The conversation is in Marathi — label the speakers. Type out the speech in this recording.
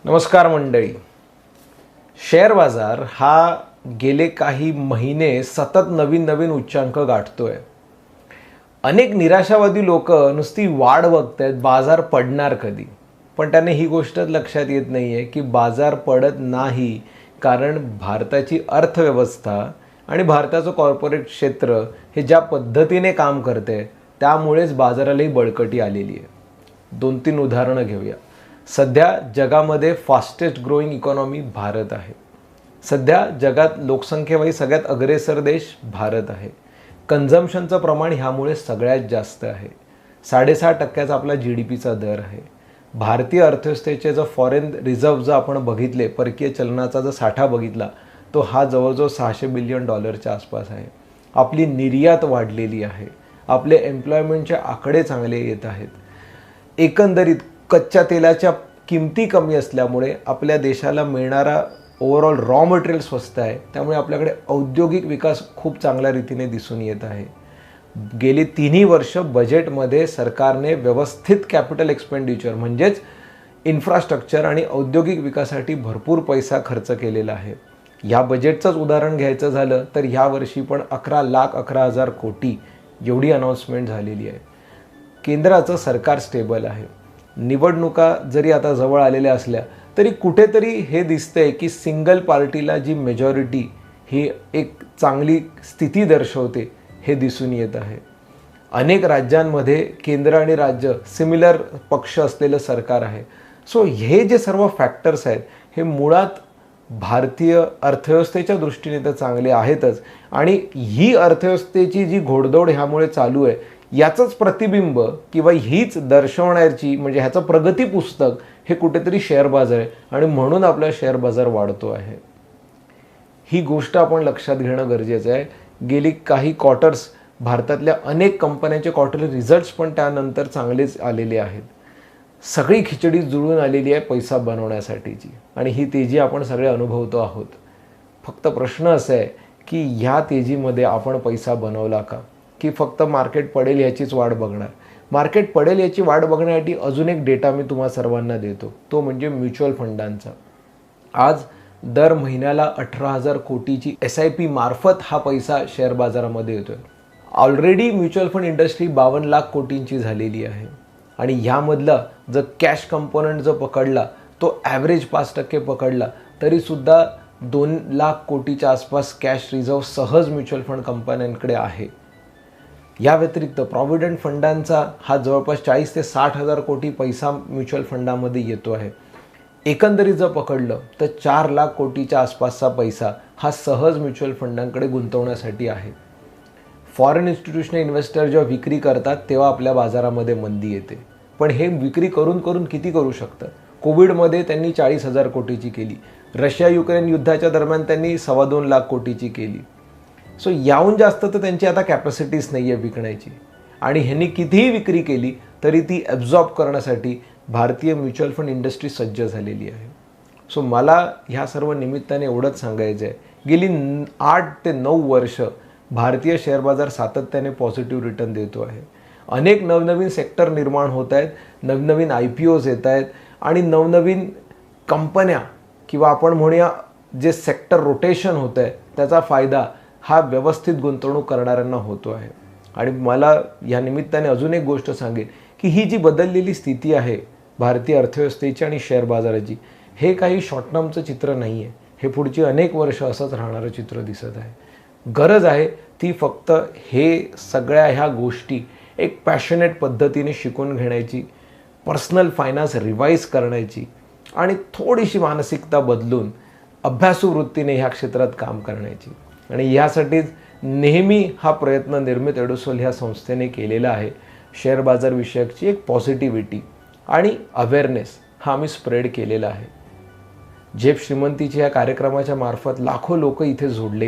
Speaker 1: नमस्कार मंडळी. शेअर बाजार हा गेले काही महिने सतत नवीन उच्चांक गाठतोय. अनेक निराशावादी लोक नुसती वाढ बघतायत, बाजार पडणार कधी. पण त्यांना ही गोष्टच लक्षात येत नाहीये की बाजार पडत नाही, कारण भारताची अर्थव्यवस्था आणि भारताचं कॉर्पोरेट क्षेत्र हे ज्या पद्धतीने काम करते त्यामुळेच बाजारालाही बळकटी आलेली आहे. 2-3 उदाहरणं घेऊया. सध्या जगामध्ये फास्टेस्ट ग्रोईंग इकॉनॉमी भारत आहे. सध्या जगात लोकसंख्येवाईज सगळ्यात अग्रेसर देश भारत आहे. कन्झम्पशनचं प्रमाण ह्यामुळे सगळ्यात जास्त आहे. 6.5% आपला GDPचा दर आहे. भारतीय अर्थव्यवस्थेचे जर फॉरेन रिझर्व्ह जर आपण बघितले, परकीय चलनाचा जर साठा बघितला, तो हा जवळजवळ $600 बिलियन आसपास आहे. आपली निर्यात वाढलेली आहे. आपले एम्प्लॉयमेंटचे आकडे चांगले येत आहेत. एकंदरीत कच्च्या तेलाच्या किमती कमी असल्यामुळे आपल्या देशाला मिळणारा ओव्हरऑल रॉ मटेरियल स्वस्त आहे. त्यामुळे आपल्याकडे औद्योगिक विकास खूप चांगल्या रीतीने दिसून येत आहे. गेली 3 वर्ष बजेटमध्ये सरकारने व्यवस्थित कॅपिटल एक्सपेंडिचर म्हणजेच इन्फ्रास्ट्रक्चर आणि औद्योगिक विकासासाठी भरपूर पैसा खर्च केलेला आहे. या बजेटचंच उदाहरण घ्यायचं झालं तर ह्या वर्षी पण 11,11,000 कोटी एवढी अनाऊन्समेंट झालेली आहे. केंद्राचं सरकार स्टेबल आहे. निवडणुका जरी आता जवळ आलेल्या असल्या तरी कुठेतरी हे दिसतंय की सिंगल पार्टीला जी मेजॉरिटी ही एक चांगली स्थिती दर्शवते हे दिसून येत आहे. अनेक राज्यांमध्ये केंद्र आणि राज्य सिमिलर पक्ष असलेलं सरकार आहे. सो हे जे सर्व फॅक्टर्स आहेत हे मुळात भारतीय अर्थव्यवस्थेच्या दृष्टीने तर चांगले आहेतच, आणि ही अर्थव्यवस्थेची जी घोडदौड ह्यामुळे चालू आहे याचंच प्रतिबिंब किंवा हीच दर्शवण्याची म्हणजे ह्याचं प्रगती पुस्तक हे कुठेतरी शेअर बाजार आहे, आणि म्हणून आपला शेअर बाजार वाढतो आहे. ही गोष्ट आपण लक्षात घेणं गरजेचं आहे. गेली काही क्वार्टर्स भारतातल्या अनेक कंपन्यांचे क्वार्टरली रिझल्ट्स पण त्यानंतर चांगलेच आलेले आहेत. सगळी खिचडी जुळून आलेली आहे पैसा बनवण्यासाठीची, आणि ही तेजी आपण सगळे अनुभवतो आहोत. फक्त प्रश्न असा आहे की ह्या तेजीमध्ये आपण पैसा बनवला का, की फक्त मार्केट पडेल याचीच वाट बघणार. मार्केट पडेल याची वाट बघण्यासाठी अजून एक डेटा मी तुम्हा सर्वांना देतो, तो म्हणजे म्युच्युअल फंडांचा. आज दर महिन्याला 18,000 कोटीची SIP मार्फत हा पैसा शेअर बाजारामध्ये येतोय. Already mutual fund industry 52 lakh कोटींची झालेली आहे, आणि ह्यामधला जर कॅश कंपोनंट जर पकडला तो ॲव्हरेज 5% पकडला तरीसुद्धा 2 लाख कोटीच्या आसपास कॅश रिझर्व्ह सहज म्युच्युअल फंड कंपन्यांकडे आहे. या व्यतिरिक्त प्रॉव्हिडंट फंडांचा हा जवळपास 40 ते 60,000 कोटी पैसा म्युच्युअल फंडामध्ये येतो आहे. एकंदरीत जर पकडलं तर 4 लाख कोटीच्या आसपासचा पैसा हा सहज म्युच्युअल फंडांकडे गुंतवण्यासाठी आहे. फॉरेन इन्स्टिट्यूशनल इन्व्हेस्टर जेव्हा विक्री करतात तेव्हा आपल्या बाजारामध्ये मंदी येते, पण हे विक्री करून किती करू शकतात. कोविडमध्ये त्यांनी 40,000 कोटीची केली. रशिया युक्रेन युद्धाच्या दरम्यान त्यांनी 2.25 लाख कोटीची केली. सो याहून जास्त तर त्यांची आता कॅपॅसिटीच नाही आहे विकण्याची, आणि ह्यांनी कितीही विक्री केली तरी ती ॲब्झॉर्ब करण्यासाठी भारतीय म्युच्युअल फंड इंडस्ट्री सज्ज झालेली आहे. सो मला ह्या सर्व निमित्ताने एवढंच सांगायचं आहे, गेली 8 ते 9 वर्ष भारतीय शेअर बाजार सातत्याने पॉझिटिव्ह रिटर्न देतो आहे. अनेक नवनवीन सेक्टर निर्माण होत आहेत, नवनवीन IPOs येत आहेत, आणि नवनवीन कंपन्या किंवा आपण म्हणूया जे सेक्टर रोटेशन होतं आहे त्याचा फायदा हा व्यवस्थित गुंतवणूक करणाऱ्यांना होतो आहे. आणि मला या निमित्ताने अजून एक गोष्ट सांगेन की ही जी बदललेली स्थिती आहे भारतीय अर्थव्यवस्थेची आणि शेअर बाजाराची, हे काही शॉर्ट टर्मचं चित्र नाही आहे. हे पुढची अनेक वर्ष असंच राहणारं चित्र दिसत आहे. गरज आहे ती फक्त हे सगळ्या ह्या गोष्टी एक पॅशनेट पद्धतीने शिकून घेण्याची, पर्सनल फायनान्स रिवाईज करण्याची, आणि थोडीशी मानसिकता बदलून अभ्यासू वृत्तीने ह्या क्षेत्रात काम करण्याची. आणि यासाठीच नेहमी हा प्रयत्न निर्मित एडोसोल ह्या संस्थेने केलेला आहे. शेअर बाजार विषयकची एक पॉझिटिव्हिटी आणि अवेअरनेस हा आम्ही स्प्रेड केलेला आहे. झेप श्रीमंतीची या कार्यक्रमाच्या मार्फत लाखो लोक इथे जोडले.